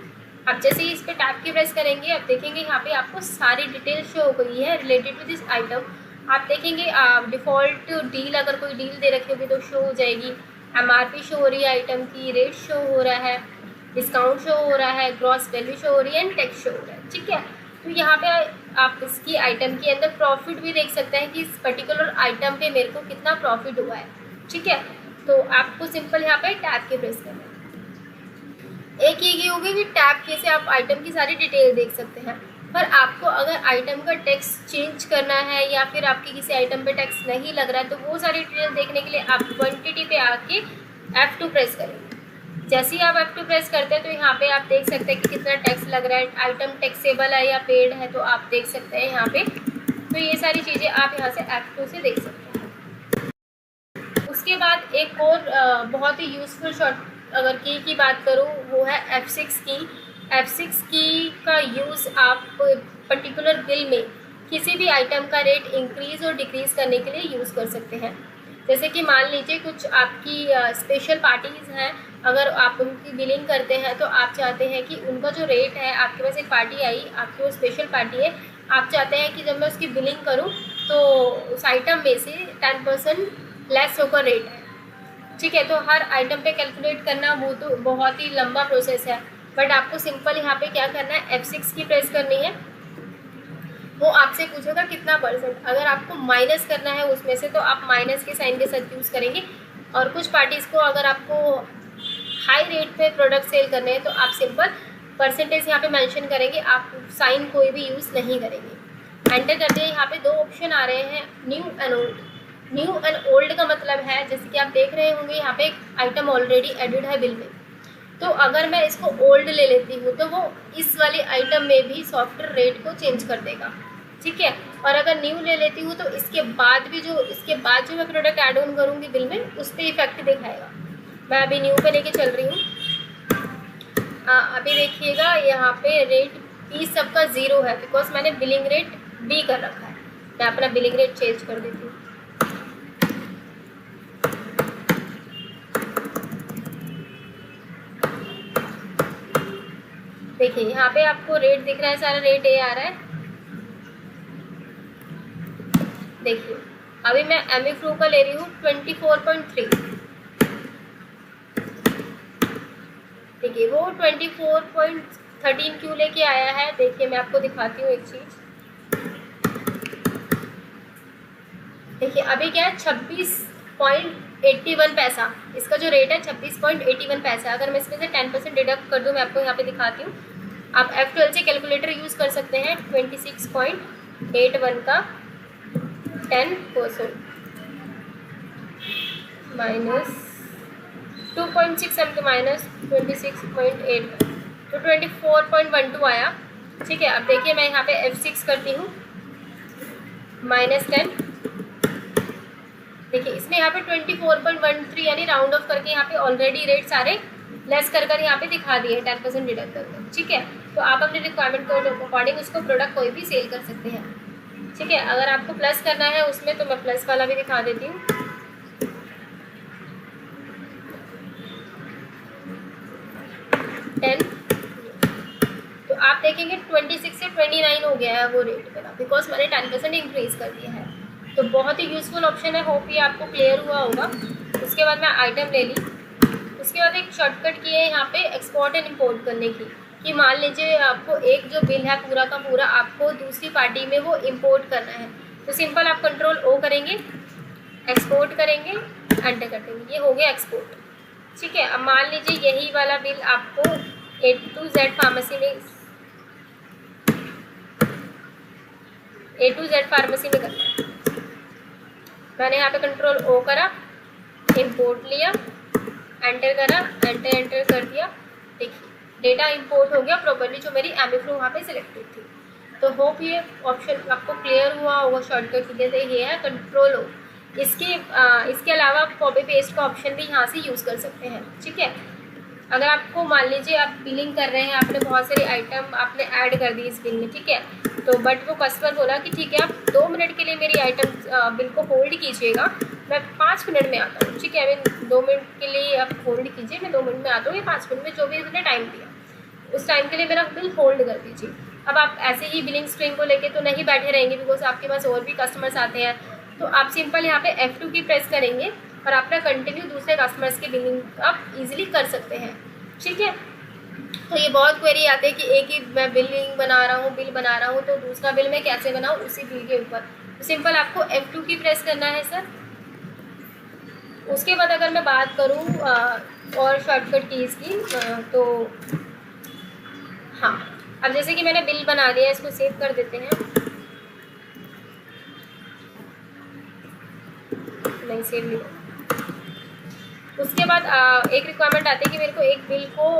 आप जैसे ही इस पर टैब की प्रेस करेंगे, आप देखेंगे यहाँ पे आपको सारी डिटेल शो हो गई है रिलेटेड टू दिस आइटम। आप देखेंगे डिफ़ॉल्ट डील, अगर कोई डील दे रखी होगी तो शो हो जाएगी, MRP शो हो रही है आइटम की, रेट शो हो रहा है, डिस्काउंट शो हो रहा है, ग्रॉस वैल्यू शो हो रही है, एंड टैक्स शो हो रहा है। ठीक है, तो यहाँ पे आप इसकी आइटम के अंदर प्रॉफिट भी देख सकते हैं कि इस पर्टिकुलर आइटम पे मेरे को कितना प्रॉफिट हुआ है। ठीक है, तो आपको सिंपल यहाँ पे टैब के प्रेस करना है। एक ये होगी कि टैब के से आप आइटम की सारी डिटेल देख सकते हैं, पर आपको अगर आइटम का टैक्स चेंज करना है या फिर आपकी किसी आइटम पे टैक्स नहीं लग रहा है, तो वो सारी डिटेल देखने के लिए आप क्वांटिटी पे आके F2 प्रेस करेंगे। जैसे ही आप F2 प्रेस करते हैं तो यहाँ पे आप देख सकते हैं कि कितना टैक्स लग रहा है, आइटम टैक्सेबल है या पेड है, तो आप देख सकते हैं यहाँ पे। तो ये सारी चीज़ें आप यहाँ से F2 से देख सकते हैं। उसके बाद एक और बहुत ही यूज़फुल शॉर्ट अगर की बात करूँ, वो है F6 की। F6 की का यूज़ आप पर्टिकुलर बिल में किसी भी आइटम का रेट इंक्रीज़ और डिक्रीज़ करने के लिए यूज़ कर सकते हैं। जैसे कि मान लीजिए कुछ आपकी स्पेशल पार्टीज़ हैं, अगर आप उनकी बिलिंग करते हैं तो आप चाहते हैं कि उनका जो रेट है, आपके पास एक पार्टी आई, आपकी वो स्पेशल पार्टी है, आप चाहते हैं कि जब मैं उसकी बिलिंग करूं तो उस आइटम में से 10% लेस होकर रेट है। ठीक है, तो हर आइटम पे कैलकुलेट करना वो तो बहुत ही लंबा प्रोसेस है, बट आपको सिंपल यहाँ पे क्या करना है, F6 की प्रेस करनी है। वो आपसे पूछेगा कितना परसेंट, अगर आपको माइनस करना है उसमें से तो आप माइनस के साइन के साथ यूज़ करेंगे, और कुछ पार्टीज़ को अगर आपको हाई रेट पे प्रोडक्ट सेल करने हैं तो आप सिंपल परसेंटेज यहाँ पे मेंशन करेंगे, आप साइन कोई भी यूज़ नहीं करेंगे। एंटर करते हैं, यहाँ पे दो ऑप्शन आ रहे हैं, new and old. New and old का मतलब है, जैसे कि आप देख रहे होंगे यहाँ पे एक आइटम ऑलरेडी एडिड है बिल में, तो अगर मैं इसको ओल्ड ले लेती हूँ तो वो इस वाले आइटम में भी सॉफ्टवेयर रेट को चेंज कर देगा। ठीक है, और अगर न्यू ले लेती हूँ तो इसके बाद जो मैं प्रोडक्ट ऐड ऑन करूँगी बिल में, उस पर इफेक्ट दिखाएगा। मैं अभी न्यू पे लेके चल रही हूँ। अभी देखिएगा यहाँ पे रेट बी सबका 0 है, बिकॉज मैंने बिलिंग रेट बी कर रखा है। मैं अपना बिलिंग रेट चेंज कर देती हूँ। देखिए यहाँ पे आपको रेट दिख रहा है, सारा रेट ए आ रहा है। देखिए अभी मैं एमी फ्रू का ले रही हूँ 24.3। देखिए वो 24.13 क्यों लेके आया है, देखिए मैं आपको दिखाती हूँ एक चीज़। देखिए अभी क्या है, 26.81 पैसा इसका जो रेट है, 26.81 पैसा। अगर मैं इसमें से 10% डिडक्ट कर दूँ, मैं आपको यहाँ पे दिखाती हूँ। आप F12 से कैलकुलेटर यूज़ कर सकते हैं। 26.81 का 10% माइनस 2.6 into माइनस 26.8 तो 24.12 आया। ठीक है, अब देखिए मैं यहाँ पे F6 करती हूँ, -10। देखिए इसने यहाँ पे 24.13 यानी राउंड ऑफ करके यहाँ पे ऑलरेडी रेट सारे लेस कर यहाँ पे दिखा दिए 10% डिडक्ट करके। ठीक है, तो आप अपने रिक्वायरमेंट के अकॉर्डिंग उसको प्रोडक्ट कोई भी सेल कर सकते हैं। ठीक है, अगर आपको प्लस करना है उसमें तो मैं प्लस वाला भी दिखा देती हूँ। तो आप देखेंगे 26 से 29 हो गया है वो रेट मेरा, बिकॉज मैंने 10% इंक्रीज कर दिया है। तो बहुत ही यूजफुल ऑप्शन है, होप ये आपको क्लियर हुआ होगा। उसके बाद मैं आइटम ले ली, उसके बाद एक शॉर्टकट की है यहाँ पे एक्सपोर्ट एंड इम्पोर्ट करने की, कि मान लीजिए आपको एक जो बिल है पूरा का पूरा आपको दूसरी पार्टी में वो इम्पोर्ट करना है, तो सिंपल आप कंट्रोल ओ करेंगे, एक्सपोर्ट करेंगे, एंटर कर देंगे, ये हो गया एक्सपोर्ट। ठीक है, अब मान लीजिए यही वाला बिल आपको A to Z फार्मेसी में करना है। मैंने यहाँ पे कंट्रोल ओ करा, इम्पोर्ट लिया, एंटर करा, एंटर कर दिया। देखिए डेटा इंपोर्ट हो गया प्रॉपर्ली, जो मेरी एमिफ्लो वहाँ पे सिलेक्टेड थी। तो होप ये ऑप्शन आपको क्लियर हुआ होगा। शॉर्टकट की जैसे ये है कंट्रोल ओ। इसके अलावा आप कॉपी पेस्ट का ऑप्शन भी यहाँ से यूज़ कर सकते हैं। ठीक है, अगर आपको मान लीजिए आप बिलिंग कर रहे हैं, आपने बहुत सारी आइटम आपने ऐड कर दी इस बिल में, ठीक है, तो बट वो कस्टमर बोला कि ठीक है आप 2 मिनट के लिए मेरी आइटम बिल को होल्ड कीजिएगा, मैं 5 मिनट में आता हूँ। ठीक है, मैं 2 मिनट के लिए आप होल्ड कीजिए, मैं 2 मिनट में आता हूँ, या 5 मिनट में जो भी उसने टाइम दिया उस टाइम के लिए मेरा बिल होल्ड कर दीजिए। अब आप ऐसे ही बिलिंग स्ट्रिंग को लेके तो नहीं बैठे रहेंगे, बिकॉज आपके पास और भी कस्टमर्स आते हैं। तो आप सिंपल यहाँ पे F2 की प्रेस करेंगे और अपना कंटिन्यू दूसरे कस्टमर्स की बिलिंग आप इजीली कर सकते हैं। ठीक है, तो ये बहुत क्वेरी आते हैं कि एक ही मैं बिल बना रहा हूँ तो दूसरा बिल मैं कैसे बनाऊँ उसी बिल के ऊपर। तो सिंपल आपको F2 की प्रेस करना है सर। उसके बाद अगर मैं बात करूँ और शॉर्टकट कीज़ की तो हाँ, अब जैसे कि मैंने बिल बना लिया, इसको सेव कर देते हैं। नहीं सेव नहीं। उसके बाद एक रिक्वायरमेंट आती है कि मेरे को एक बिल को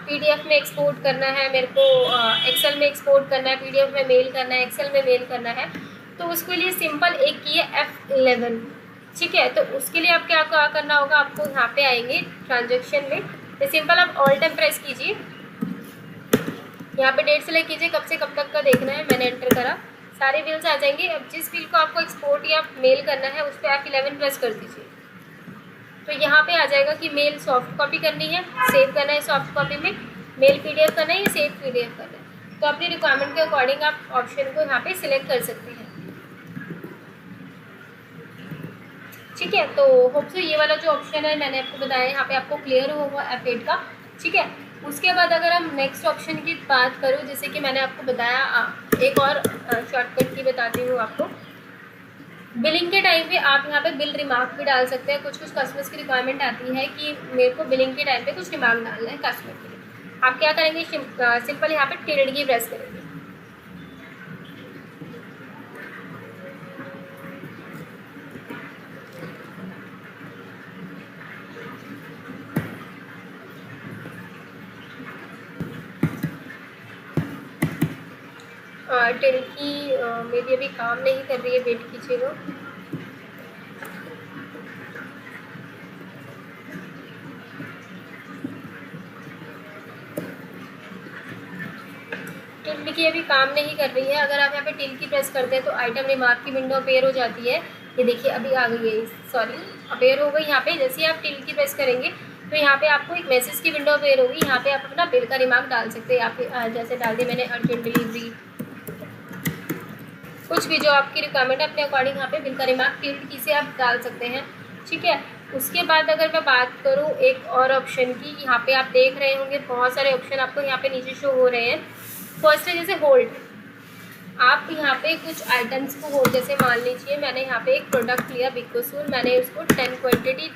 PDF में एक्सपोर्ट करना है, मेरे को एक्सेल में एक्सपोर्ट करना है, PDF में मेल करना है, एक्सेल में मेल करना है। तो उसके लिए सिंपल एक की है F11। ठीक है, तो उसके लिए आप क्या करना होगा, आपको यहाँ पे आएंगे ट्रांजेक्शन में, तो सिंपल आप ऑल टाइम प्रेस कीजिए, यहाँ पे डेट सेलेक्ट कीजिए, कब से कब तक का देखना है, मैंने एंटर करा, सारे बिल्स आ जाएंगे। अब जिस बिल को आपको एक्सपोर्ट या मेल करना है उस पर F11 प्रेस कर दीजिए, तो यहाँ पे आ जाएगा कि मेल सॉफ्ट कॉपी करनी है, सेव करना है सॉफ्ट कॉपी में, मेल PDF करना है या सेव PDF करना है। तो अपनी रिक्वायरमेंट के अकॉर्डिंग आप ऑप्शन को यहाँ पे सिलेक्ट कर सकते हैं। ठीक है, तो होप सो ये वाला जो ऑप्शन है मैंने आपको बताया, यहाँ पे आपको क्लियर होगा F8 का। ठीक है, उसके बाद अगर हम नेक्स्ट ऑप्शन की बात करूँ, जैसे कि मैंने आपको बताया, एक और शॉर्टकट की बताती हूँ आपको। बिलिंग के टाइम पे आप यहाँ पे बिल रिमार्क भी डाल सकते हैं। कुछ कस्टमर्स की रिक्वायरमेंट आती है कि मेरे को बिलिंग के टाइम पे कुछ रिमार्क डालना है कस्टमर के लिए। आप क्या करेंगे, सिंपल यहाँ पे टिल्ड की प्रेस करेंगे। टिल्ड की मेरी अभी काम नहीं कर रही है, वेट कीजिएगा। टिल्ड की अभी काम नहीं कर रही है। अगर आप यहाँ पे टिल्ड की प्रेस करते हैं तो आइटम रिमार्क की विंडो अपेयर हो जाती है। ये देखिए अभी आ गई है, सॉरी अपेयर हो गई। यहाँ पे जैसे ही आप टिल्ड की प्रेस करेंगे तो यहाँ पे आपको एक मैसेज की विंडो अपेयर होगी। यहाँ पे आप अपना बिल का रिमार्क डाल सकते हैं। यहाँ पे जैसे डाल दिया मैंने अर्जेंट डिलीवरी, कुछ भी जो आपकी रिक्वायरमेंट है अपने अकॉर्डिंग यहाँ पे बिल का रिमार्क टिल्ड की से आप डाल सकते हैं। ठीक है, उसके बाद अगर मैं बात करूँ एक और ऑप्शन की, यहाँ पे आप देख रहे होंगे बहुत सारे ऑप्शन आपको यहाँ पे नीचे शो हो रहे हैं। फर्स्ट है जैसे होल्ड, आप यहाँ पे कुछ आइटम्स को होल्ड, जैसे मान लीजिए मैंने यहाँ पे एक प्रोडक्ट लिया बिकोसूल, मैंने उसको 10 क्वांटिटी,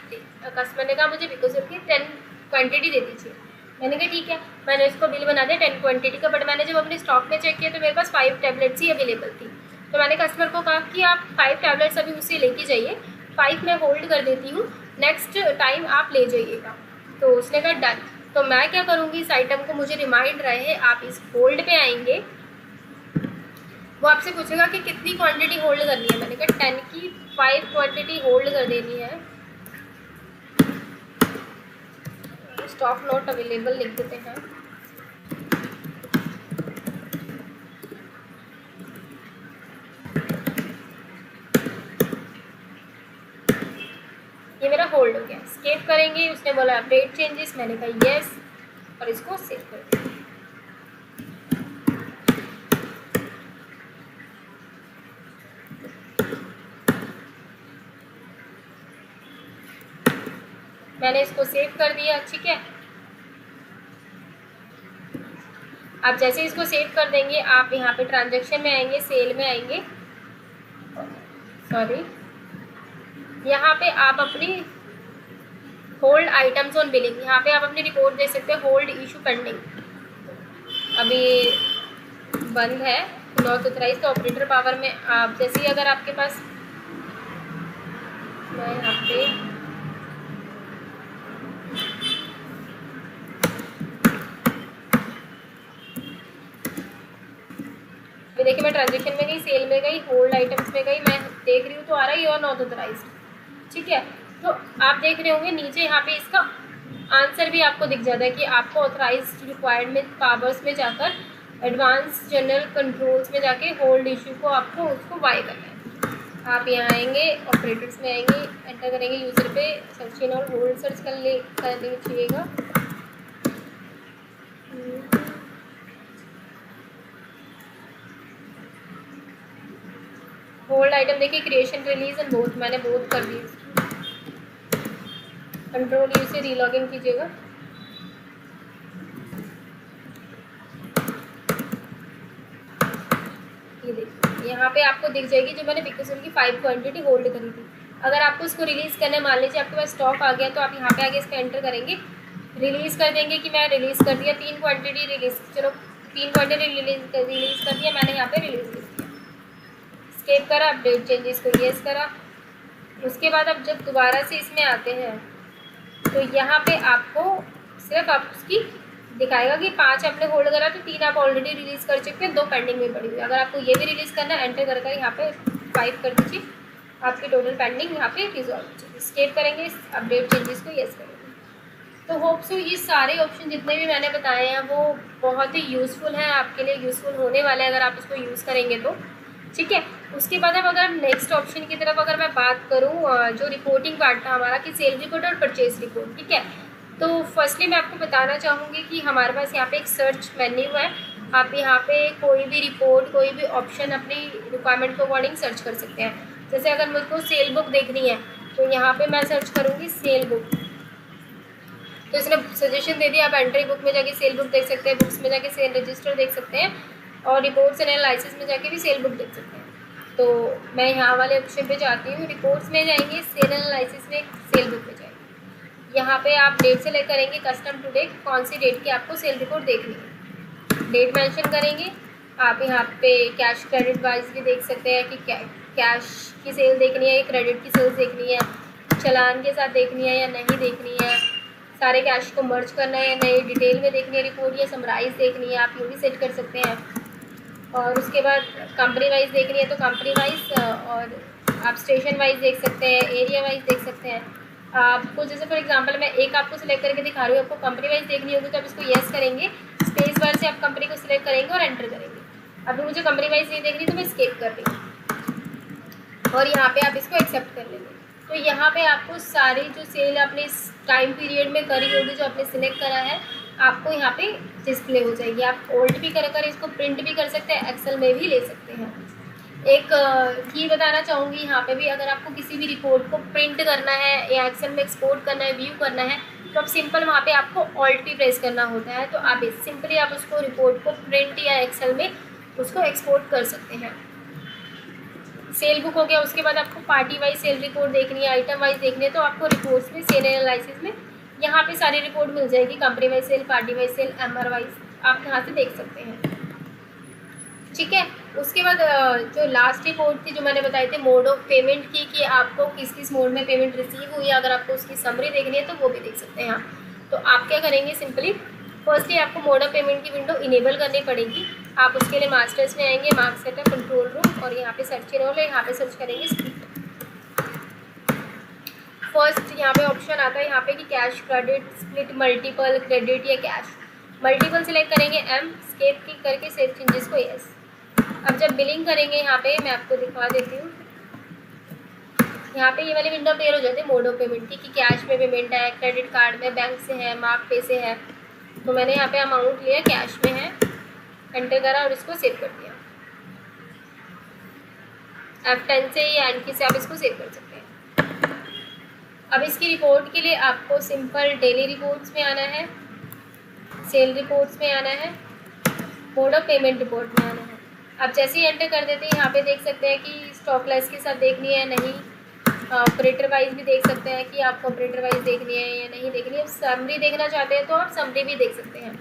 कस्टमर ने कहा मुझे बिकोसूल की 10 क्वांटिटी दे दीजिए। मैंने कहा ठीक है, मैंने उसको बिल बना दिया 10 क्वांटिटी का। बट मैंने जब अपने स्टॉक में चेक किया तो मेरे पास 5 टैबलेट्स ही अवेलेबल थी। तो मैंने कस्टमर को कहा कि आप 5 टैबलेट्स अभी मुझसे लेके जाइए, 5 मैं होल्ड कर देती हूँ, नेक्स्ट टाइम आप ले जाइएगा। तो उसने कहा डन। तो मैं क्या करूँगी, इस आइटम को मुझे रिमाइंड रहे, आप इस होल्ड पे आएंगे, वो आपसे पूछेगा कि कितनी क्वांटिटी होल्ड करनी है। मैंने कहा 10 की 5 क्वांटिटी होल्ड कर देनी है। स्टॉक नॉट अवेलेबल लिख देते हैं। ये मेरा होल्ड हो गया। स्केप करेंगे, उसने बोला अपडेट चेंजेस, मैंने कहा यस और इसको सेव कर दिया। मैंने इसको सेव कर दिया, ठीक है। आप जैसे इसको सेव कर देंगे, आप यहाँ पे ट्रांजैक्शन में आएंगे, सेल में आएंगे, सॉरी, यहाँ पे आप अपनी होल्ड आइटम्स ऑन बिलिंग, यहाँ पे आप अपनी रिपोर्ट देख सकते हैं, होल्ड इशू पेंडिंग अभी बंद है, नॉट ऑथराइज्ड। तो ऑपरेटर पावर में आप जैसे ही अगर आपके पास, मैं यहाँ पे देखिए मैं ट्रांजेक्शन में गई, सेल में गई, होल्ड आइटम्स में गई, मैं देख रही हूँ तो आ रहा है योर नॉट ऑथराइज्ड, ठीक है। तो आप देख रहे होंगे नीचे यहाँ पे इसका आंसर भी आपको दिख जाता है कि आपको ऑथराइज्ड रिक्वायरमेंट पावर्स में जाकर एडवांस जनरल कंट्रोल्स में जाके होल्ड इशू को आपको उसको वाई करना है। आप यहाँ आएंगे, ऑपरेटर्स में आएंगे, एंटर करेंगे यूज़र पे, सर्च इन और होल्ड सर्च कर लीजिएगा। होल्ड आइटम देखिए, क्रिएशन, रिलीज एंड बोथ, मैंने बोथ कर दी। कंट्रोल यू से रीलॉगिन कीजिएगा। ये देखिए यहाँ पे आपको दिख जाएगी जो मैंने बिकसर की 5 क्वांटिटी होल्ड करी थी। अगर आपको उसको रिलीज़ करना है, मान लीजिए आपके पास स्टॉक आ गया, तो आप यहाँ पे आगे इस पर एंटर करेंगे, रिलीज़ कर देंगे कि मैं रिलीज़ कर दिया 3 क्वांटिटी रिलीज़, चलो 3 क्वांटिटी रिलीज़ कर दिया मैंने, यहाँ पे रिलीज़ कर दिया, स्केप करा, अपडेट चेंजेस को येस करा। उसके बाद अब जब दोबारा से इसमें आते हैं तो यहाँ पे आपको सिर्फ आप उसकी दिखाएगा कि 5 आपने होल्ड करा, तो 3 आप ऑलरेडी रिलीज़ कर चुके हैं, 2 पेंडिंग में पड़ी हुई। अगर आपको ये भी रिलीज़ करना है, एंटर कर यहाँ पे 5 कर दीजिए, आपकी टोटल पेंडिंग यहाँ पे रिजॉल्व हो जाएगी। स्केप करेंगे, अपडेट चेंजेस को येस करेंगे। तो होप सो ये सारे ऑप्शन जितने भी मैंने बताए हैं वो बहुत ही यूज़फुल हैं, आपके लिए यूज़फुल होने वाले हैं अगर आप इसको यूज़ करेंगे तो, ठीक है। उसके बाद अब अगर नेक्स्ट ऑप्शन की तरफ अगर मैं बात करूँ, जो रिपोर्टिंग पार्ट था हमारा कि सेल रिपोर्ट और परचेज रिपोर्ट, ठीक है। तो फर्स्टली मैं आपको बताना चाहूँगी कि हमारे पास यहाँ पे एक सर्च मेन्यू है। आप यहाँ पे कोई भी रिपोर्ट, कोई भी ऑप्शन अपनी रिक्वायरमेंट के अकॉर्डिंग सर्च कर सकते हैं। जैसे अगर मुझको सेल बुक देखनी है तो यहाँ पे मैं सर्च करूँगी सेल बुक, तो इसने सजेशन दे दिया, आप एंट्री बुक में जाके सेल बुक देख सकते हैं, बुक्स में जाके सेल रजिस्टर देख सकते हैं, और रिपोर्ट्स एंड एनालिसिस में जाके भी सेल बुक देख सकते हैं। तो मैं यहाँ वाले ऑप्शन पे जाती हूँ, रिपोर्ट्स में जाएंगे, सेल एनालिसिस में सेल बुक में जाएंगे। यहाँ पे आप डेट सेलेक्ट करेंगे, कस्टम टू डेट, कौन सी डेट की आपको सेल रिपोर्ट देखनी है, डेट मेंशन करेंगे। आप यहाँ पे कैश क्रेडिट वाइज भी देख सकते हैं कि कैश की सेल देखनी है या क्रेडिट की सेल्स देखनी है, चालान के साथ देखनी है या नहीं देखनी है, सारे कैश को मर्ज करना है या नहीं, डिटेल में देखनी है रिपोर्ट या समराइज देखनी है, आप ये भी सेट कर सकते हैं। और उसके बाद कंपनी वाइज देखनी है तो कंपनी वाइज, और आप स्टेशन वाइज देख सकते हैं, एरिया वाइज देख सकते हैं। आपको जैसे फॉर एग्जांपल मैं एक आपको सिलेक्ट करके दिखा रही हूँ, आपको कंपनी वाइज देखनी होगी तो आप इसको येस करेंगे, स्पेस बार से आप कंपनी को सिलेक्ट करेंगे और एंटर करेंगे। अभी मुझे कंपनी वाइज नहीं देख रही तो मैं स्किप कर रही हूँ और यहाँ पे आप इसको एक्सेप्ट कर लेंगे। तो यहाँ पे आपको सारी जो सेल आपने इस टाइम पीरियड में करी होगी, जो आपने सिलेक्ट करा है, आपको यहाँ पे डिस्प्ले हो जाएगी। आप ओल्ड भी कर इसको प्रिंट भी कर सकते हैं, एक्सेल में भी ले सकते हैं। एक की बताना चाहूँगी यहाँ पे भी, अगर आपको किसी भी रिपोर्ट को प्रिंट करना है या एक्सेल में एक्सपोर्ट करना है, व्यू करना है, तो अब सिंपल वहाँ पे आपको ऑल्ट भी प्रेस करना होता है। तो आप सिंपली आप उसको रिपोर्ट को प्रिंट या एक्सेल में उसको एक्सपोर्ट कर सकते हैं। सेल बुक हो गया, उसके बाद आपको पार्टी वाइज सेल रिपोर्ट देखनी है, आइटम वाइज देखनी है, तो आपको रिपोर्ट्स में सेल एनालिसिस में यहाँ पे सारी रिपोर्ट मिल जाएगी, company wise sale, party wise sale, MR wise, आप यहाँ से देख सकते हैं, ठीक है। उसके बाद जो लास्ट रिपोर्ट थी जो मैंने बताई थी मोड ऑफ पेमेंट की, कि आपको किस किस मोड में पेमेंट रिसीव हुई है, अगर आपको उसकी समरी देखनी है तो वो भी देख सकते हैं यहाँ। तो आप क्या करेंगे, सिंपली फर्स्टली आपको मोड ऑफ पेमेंट की विंडो इनेबल करनी पड़ेगी। आप उसके लिए मास्टर्स में आएंगे, मार्क्स सेटअप, कंट्रोल रूम, और यहाँ पे सर्च रोल है, यहाँ पे सर्च करेंगे स्प्लिट। फर्स्ट यहाँ पे ऑप्शन आता है यहाँ पे कि cash, credit, split, multiple, credit या कैश। मल्टीपल सेलेक्ट करेंगे एम, स्केप क्लिक करके सेव चेंजेस को यस। अब जब बिलिंग करेंगे यहाँ पे मैं आपको दिखा देती हूँ, यहाँ पे ये वाली विंडो क्लियर हो जाती है मोड ऑफ पेमेंट की, कि कैश में पेमेंट है, क्रेडिट कार्ड में, बैंक से है, मार्क पे से है। तो मैंने यहाँ पे अमाउंट लिया, कैश में है, एंटर करा और इसको सेव कर दिया। F10 से या एंड की से आप इसको सेव कर सकते हैं। अब इसकी रिपोर्ट के लिए आपको सिंपल डेली रिपोर्ट्स में आना है, सेल रिपोर्ट्स में आना है, मोड ऑफ पेमेंट रिपोर्ट में आना है। आप जैसे ही एंटर कर देते हैं यहाँ पे देख सकते हैं कि स्टॉक लॉस के साथ देखनी है नहीं, ऑपरेटर वाइज भी देख सकते हैं कि आपको ऑपरेटर वाइज देखनी है या नहीं देखनी है। समरी देखना चाहते हैं तो आप समरी भी देख सकते हैं।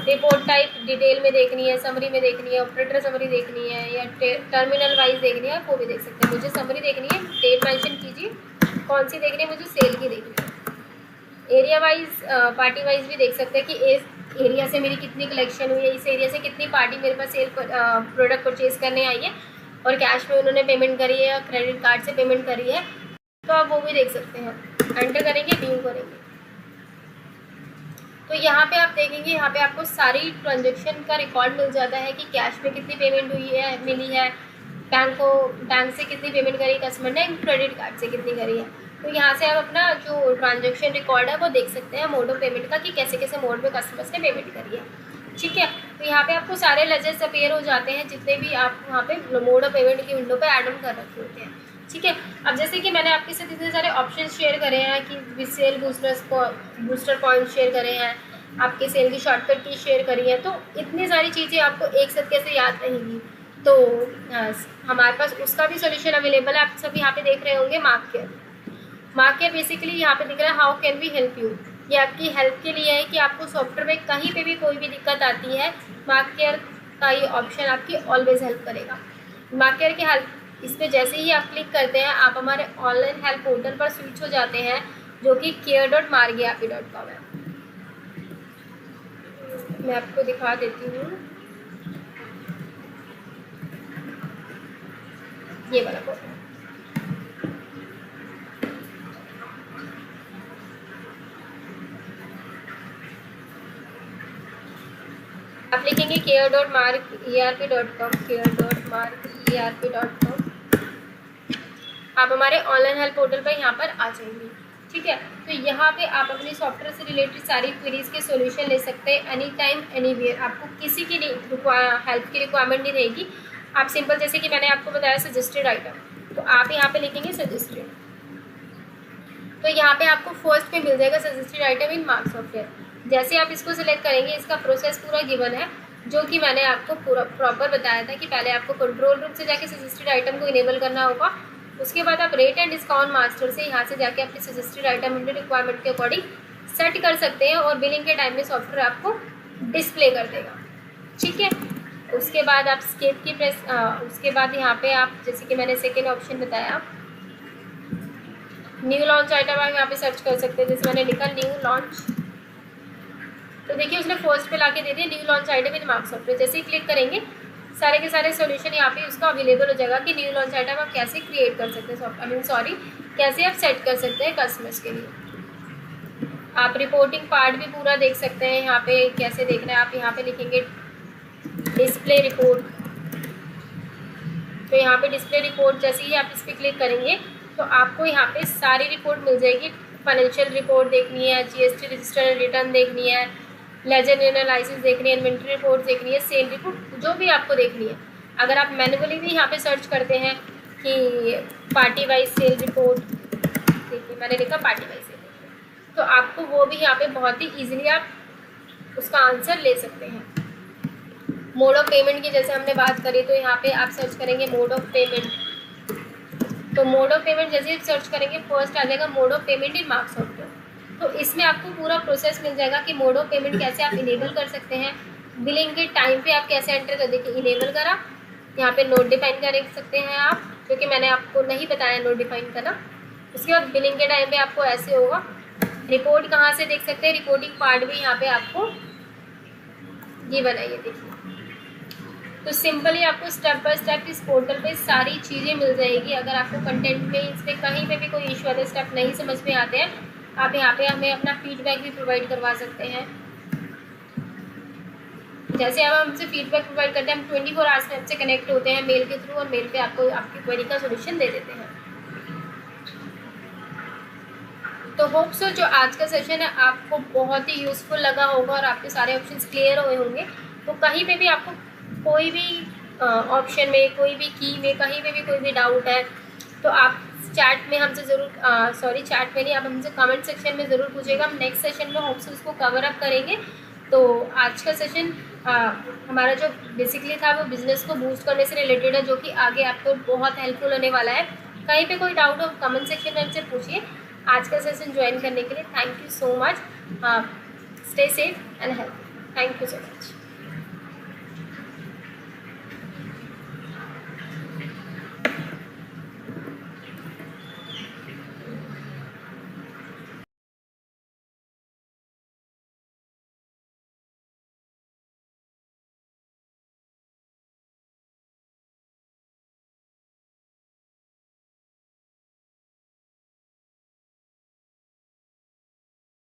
रिपोर्ट टाइप डिटेल में देखनी है, समरी में देखनी है, ऑपरेटर समरी देखनी है या टर्मिनल वाइज देखनी है, वो भी देख सकते हैं। मुझे समरी देखनी है, डेट मेंशन कीजिए कौन सी देखनी है, मुझे सेल की देखनी है। एरिया वाइज, पार्टी वाइज भी देख सकते हैं कि इस एरिया से मेरी कितनी कलेक्शन हुई है, इस एरिया से कितनी पार्टी मेरे पास सेल प्रोडक्ट परचेज करने आई है और कैश में उन्होंने पेमेंट करी है या क्रेडिट कार्ड से पेमेंट करी है, तो आप वो भी देख सकते हैं। एंटर करेंगे, व्यू करेंगे, तो यहाँ पे आप देखेंगे यहाँ पे आपको सारी ट्रांजेक्शन का रिकॉर्ड मिल जाता है कि कैश में कितनी पेमेंट हुई है, मिली है, बैंक से कितनी पेमेंट करी कस्टमर ने, क्रेडिट कार्ड से कितनी करी है। तो यहाँ से आप अपना जो ट्रांजेक्शन रिकॉर्ड है वो देख सकते हैं मोड ऑफ पेमेंट का, कि कैसे कैसे मोड में कस्टमर्स ने पेमेंट करी है। ठीक है, तो यहाँ पे आपको सारे लेजर्स अपीयर हो जाते हैं जितने भी आप वहाँ पे मोड ऑफ पेमेंट की विंडो पे ऐड ऑन कर रखे होते हैं। ठीक है, अब जैसे कि मैंने आपके साथ इतने सारे ऑप्शन शेयर करे हैं कि सेल बूस्टर पॉइंट शेयर करे हैं, आपके सेल की शॉर्टकट की शेयर करी है, तो इतनी सारी चीज़ें आपको एक साथ कैसे याद रहेंगी। तो हमारे पास उसका भी सोल्यूशन अवेलेबल है। आप सब यहाँ पे देख रहे होंगे मार्क केयर बेसिकली यहाँ पे दिख रहा है how can we help you. ये आपकी हेल्प के लिए है कि आपको सॉफ्टवेयर में कहीं पे भी कोई भी दिक्कत आती है, मार्क केयर का ये ऑप्शन आपकी ऑलवेज हेल्प करेगा। मार्क केयर की हेल्प, इस पर जैसे ही आप क्लिक करते हैं आप हमारे ऑनलाइन हेल्प पोर्टल पर स्विच हो जाते हैं, जो कि care.margyapi.com है। मैं आपको दिखा देती हूँ ये वाला पोर्टल। आप लिखेंगे care.margyapi.com, care.margyapi.com। आप हमारे ऑनलाइन हेल्प पोर्टल पर यहाँ पर आ जाएंगे। ठीक है, तो यहाँ पे आप अपनी सॉफ्टवेयर से रिलेटेड सारी क्वेरीज के सॉल्यूशन ले सकते हैं एनी टाइम एनीवेयर। आपको किसी की हेल्प की रिक्वायरमेंट नहीं रहेगी। आप सिंपल जैसे कि मैंने आपको बताया सजेस्टेड आइटम, तो आप यहाँ पे लिखेंगे सजेस्टेड, तो यहाँ पे आपको फर्स्ट पे मिल जाएगा सजेस्टेड आइटम इन मार्क सॉफ्टवेयर। जैसे आप इसको सिलेक्ट करेंगे, इसका प्रोसेस पूरा गिवन है जो कि मैंने आपको पूरा प्रॉपर बताया था कि पहले आपको कंट्रोल रूम से जाके सजेस्टेड आइटम को इनेबल करना होगा। उसके बाद आप रेट एंड डिस्काउंट मास्टर से यहाँ से जाके अपने सजेस्टेड आइटम इंटर रिक्वायरमेंट के अकॉर्डिंग सेट कर सकते हैं और बिलिंग के टाइम में सॉफ्टवेयर आपको डिस्प्ले कर देगा। ठीक है, उसके बाद आप स्केप की प्रेस, उसके बाद यहाँ पे आप जैसे कि मैंने सेकेंड ऑप्शन बताया न्यू लॉन्च आइटम, आप यहाँ पे सर्च कर सकते हैं। जैसे मैंने लिखा न्यू लॉन्च, तो देखिए उसने फर्स्ट पे लाके दे दिया न्यू लॉन्च आइटम इन मार्क सॉफ्टवेयर। जैसे ही क्लिक करेंगे सारे के सारे सॉल्यूशन यहाँ पे उसका अवेलेबल हो जाएगा कि न्यू लॉन्च आइटम आप कैसे क्रिएट कर सकते हैं, कैसे आप सेट कर सकते हैं कस्टमर्स के लिए। आप रिपोर्टिंग पार्ट भी पूरा देख सकते हैं यहाँ पे कैसे देखना है। आप यहाँ पे लिखेंगे डिस्प्ले रिपोर्ट, तो यहाँ पे डिस्प्ले रिपोर्ट जैसे ही आप इस पर क्लिक करेंगे तो आपको यहाँ पे सारी रिपोर्ट मिल जाएगी। फाइनेंशियल रिपोर्ट देखनी है, जीएसटी रजिस्टर रिटर्न देखनी है, लेजर एनालिसिस देखनी है, इन्वेंट्री रिपोर्ट देखनी है, सेल रिपोर्ट, जो भी आपको देखनी है। अगर आप मैनुअली भी यहाँ पे सर्च करते हैं कि पार्टी वाइज सेल रिपोर्ट, देखिए मैंने लिखा पार्टी वाइज सेल रिपोर्ट, तो आपको वो भी यहाँ पे बहुत ही ईजिली आप उसका आंसर ले सकते हैं। मोड ऑफ पेमेंट की जैसे हमने बात करी, तो यहाँ पे आप सर्च करेंगे मोड ऑफ पेमेंट, तो मोड ऑफ पेमेंट जैसे सर्च करेंगे फर्स्ट आ जाएगा mode of payment in mark software. तो इसमें आपको पूरा प्रोसेस मिल जाएगा कि मोड ऑफ पेमेंट कैसे आप इनेबल कर सकते हैं, बिलिंग के टाइम पे आप कैसे एंटर कर, देखिए इनेबल करा, यहाँ पे नोट डिफाइन कर सकते हैं आप, क्योंकि मैंने आपको नहीं बताया नोट डिफाइन करना। उसके बाद बिलिंग के टाइम पे आपको ऐसे होगा। रिपोर्ट कहाँ से देख सकते हैं, रिपोर्टिंग पार्ट भी यहाँ पे आपको ये बनाइए, देखिए। तो सिंपली आपको स्टेप बाय स्टेप इस पोर्टल पे सारी चीज़ें मिल जाएगी। अगर आपको कंटेंट में इस पर कहीं पे भी कोई इशू आते स्टेप नहीं समझ में आते हैं, आप यहाँ पे हमें अपना फीडबैक भी प्रोवाइड करवा सकते हैं। जैसे अब हमसे फीडबैक प्रोवाइड करते हैं, हम 24 आवर्स में आपसे कनेक्ट होते हैं मेल के थ्रू, और मेल पे आपको आपकी क्वेरी का सोल्यूशन दे देते हैं। तो होप सो जो आज का सेशन है आपको बहुत ही यूज़फुल लगा होगा और आपके सारे ऑप्शंस क्लियर हुए होंगे। तो कहीं पे भी आपको कोई भी ऑप्शन में, कोई भी की में, कहीं पे भी कोई भी डाउट है तो आप चैट में हमसे ज़रूर चैट में नहीं, आप हमसे कमेंट सेक्शन में ज़रूर पूछेगा। हम नेक्स्ट सेशन में होप से उसको कवर अप करेंगे। तो आज का सेशन हमारा जो बेसिकली था वो बिज़नेस को बूस्ट करने से रिलेटेड है, जो कि आगे आपको बहुत हेल्पफुल होने वाला है। कहीं पे कोई डाउट हो कमेंट सेक्शन में हमसे पूछिए। आज का सेशन ज्वाइन करने के लिए thank you so much. Stay safe and health. Thank you so much.